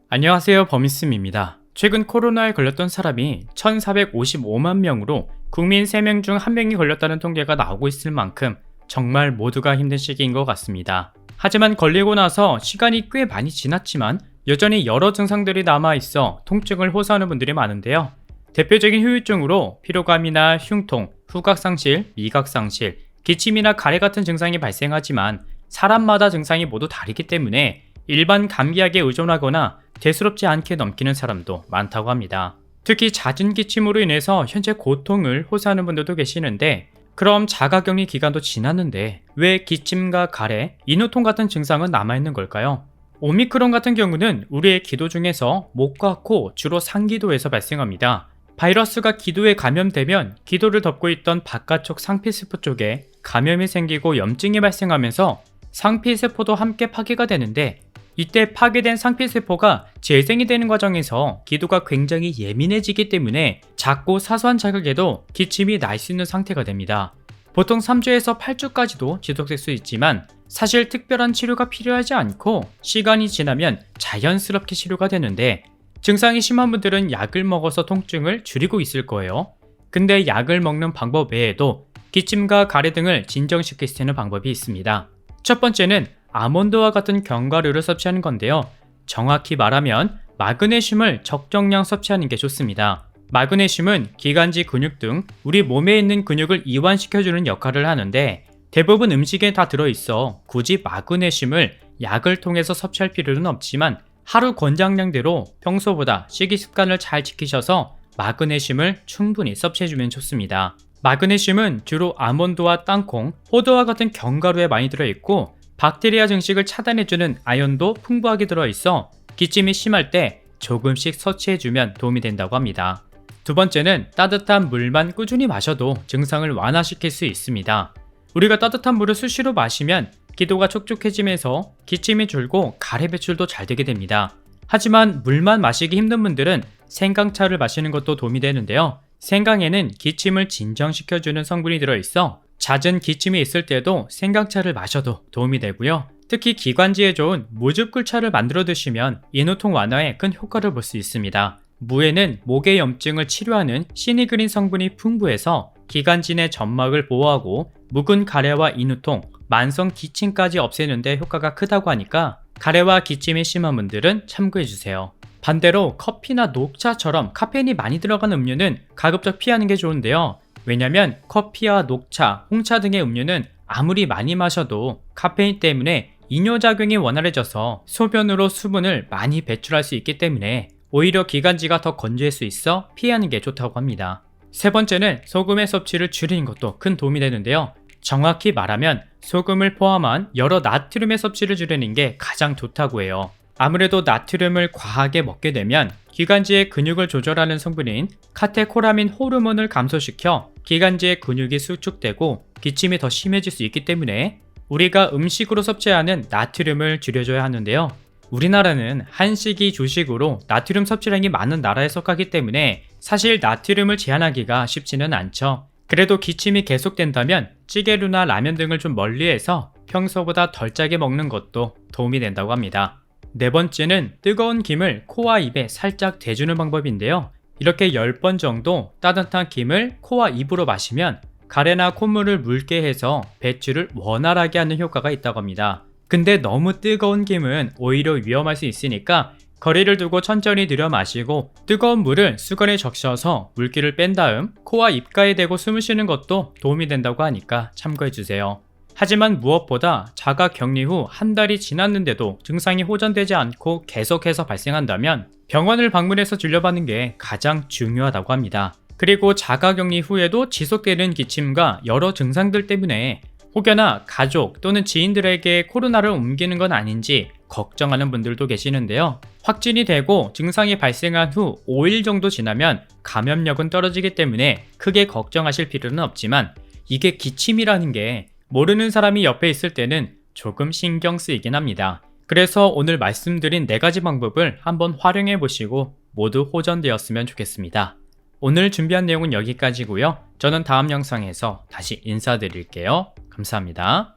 안녕하세요, 범이씀입니다. 최근 코로나에 걸렸던 사람이 1455만 명으로 국민 3명 중 1명이 걸렸다는 통계가 나오고 있을 만큼 정말 모두가 힘든 시기인 것 같습니다. 하지만 걸리고 나서 시간이 꽤 많이 지났지만 여전히 여러 증상들이 남아있어 통증을 호소하는 분들이 많은데요. 대표적인 후유증으로 피로감이나 흉통, 후각상실, 미각상실, 기침이나 가래 같은 증상이 발생하지만 사람마다 증상이 모두 다르기 때문에 일반 감기약에 의존하거나 대수롭지 않게 넘기는 사람도 많다고 합니다. 특히 잦은 기침으로 인해서 현재 고통을 호소하는 분들도 계시는데, 그럼 자가격리 기간도 지났는데 왜 기침과 가래, 인후통 같은 증상은 남아있는 걸까요? 오미크론 같은 경우는 우리의 기도 중에서 목과 코, 주로 상기도에서 발생합니다. 바이러스가 기도에 감염되면 기도를 덮고 있던 바깥쪽 상피세포 쪽에 감염이 생기고 염증이 발생하면서 상피세포도 함께 파괴가 되는데, 이때 파괴된 상피세포가 재생이 되는 과정에서 기도가 굉장히 예민해지기 때문에 작고 사소한 자극에도 기침이 날 수 있는 상태가 됩니다. 보통 3주에서 8주까지도 지속될 수 있지만 사실 특별한 치료가 필요하지 않고 시간이 지나면 자연스럽게 치료가 되는데, 증상이 심한 분들은 약을 먹어서 통증을 줄이고 있을 거예요. 근데 약을 먹는 방법 외에도 기침과 가래 등을 진정시킬 수 있는 방법이 있습니다. 첫 번째는 아몬드와 같은 견과류를 섭취하는 건데요. 정확히 말하면 마그네슘을 적정량 섭취하는 게 좋습니다. 마그네슘은 기관지 근육 등 우리 몸에 있는 근육을 이완시켜주는 역할을 하는데, 대부분 음식에 다 들어있어 굳이 마그네슘을 약을 통해서 섭취할 필요는 없지만 하루 권장량대로 평소보다 식이 습관을 잘 지키셔서 마그네슘을 충분히 섭취해주면 좋습니다. 마그네슘은 주로 아몬드와 땅콩, 호두와 같은 견과류에 많이 들어있고 박테리아 증식을 차단해주는 아연도 풍부하게 들어있어 기침이 심할 때 조금씩 섭취해주면 도움이 된다고 합니다. 두 번째는 따뜻한 물만 꾸준히 마셔도 증상을 완화시킬 수 있습니다. 우리가 따뜻한 물을 수시로 마시면 기도가 촉촉해지면서 기침이 줄고 가래 배출도 잘 되게 됩니다. 하지만 물만 마시기 힘든 분들은 생강차를 마시는 것도 도움이 되는데요. 생강에는 기침을 진정시켜주는 성분이 들어있어 잦은 기침이 있을 때도 생강차를 마셔도 도움이 되고요. 특히 기관지에 좋은 무즙꿀차를 만들어 드시면 인후통 완화에 큰 효과를 볼 수 있습니다. 무에는 목의 염증을 치료하는 시니그린 성분이 풍부해서 기관지 내 점막을 보호하고 묵은 가래와 인후통, 만성 기침까지 없애는 데 효과가 크다고 하니까 가래와 기침이 심한 분들은 참고해주세요. 반대로 커피나 녹차처럼 카페인이 많이 들어간 음료는 가급적 피하는 게 좋은데요. 왜냐면 커피와 녹차, 홍차 등의 음료는 아무리 많이 마셔도 카페인 때문에 이뇨작용이 원활해져서 소변으로 수분을 많이 배출할 수 있기 때문에 오히려 기관지가 더 건조할 수 있어 피하는 게 좋다고 합니다. 세 번째는 소금의 섭취를 줄이는 것도 큰 도움이 되는데요. 정확히 말하면 소금을 포함한 여러 나트륨의 섭취를 줄이는 게 가장 좋다고 해요. 아무래도 나트륨을 과하게 먹게 되면 기관지의 근육을 조절하는 성분인 카테코라민 호르몬을 감소시켜 기관지의 근육이 수축되고 기침이 더 심해질 수 있기 때문에 우리가 음식으로 섭취하는 나트륨을 줄여줘야 하는데요. 우리나라는 한식이 주식으로 나트륨 섭취량이 많은 나라에 속하기 때문에 사실 나트륨을 제한하기가 쉽지는 않죠. 그래도 기침이 계속된다면 찌개류나 라면 등을 좀 멀리해서 평소보다 덜 짜게 먹는 것도 도움이 된다고 합니다. 네 번째는 뜨거운 김을 코와 입에 살짝 대주는 방법인데요. 이렇게 10번 정도 따뜻한 김을 코와 입으로 마시면 가래나 콧물을 묽게 해서 배출을 원활하게 하는 효과가 있다고 합니다. 근데 너무 뜨거운 김은 오히려 위험할 수 있으니까 거리를 두고 천천히 들여 마시고 뜨거운 물을 수건에 적셔서 물기를 뺀 다음 코와 입가에 대고 숨을 쉬는 것도 도움이 된다고 하니까 참고해주세요. 하지만 무엇보다 자가 격리 후 한 달이 지났는데도 증상이 호전되지 않고 계속해서 발생한다면 병원을 방문해서 진료받는 게 가장 중요하다고 합니다. 그리고 자가 격리 후에도 지속되는 기침과 여러 증상들 때문에 혹여나 가족 또는 지인들에게 코로나를 옮기는 건 아닌지 걱정하는 분들도 계시는데요. 확진이 되고 증상이 발생한 후 5일 정도 지나면 감염력은 떨어지기 때문에 크게 걱정하실 필요는 없지만, 이게 기침이라는 게 모르는 사람이 옆에 있을 때는 조금 신경 쓰이긴 합니다. 그래서 오늘 말씀드린 4가지 방법을 한번 활용해 보시고 모두 호전되었으면 좋겠습니다. 오늘 준비한 내용은 여기까지고요. 저는 다음 영상에서 다시 인사드릴게요. 감사합니다.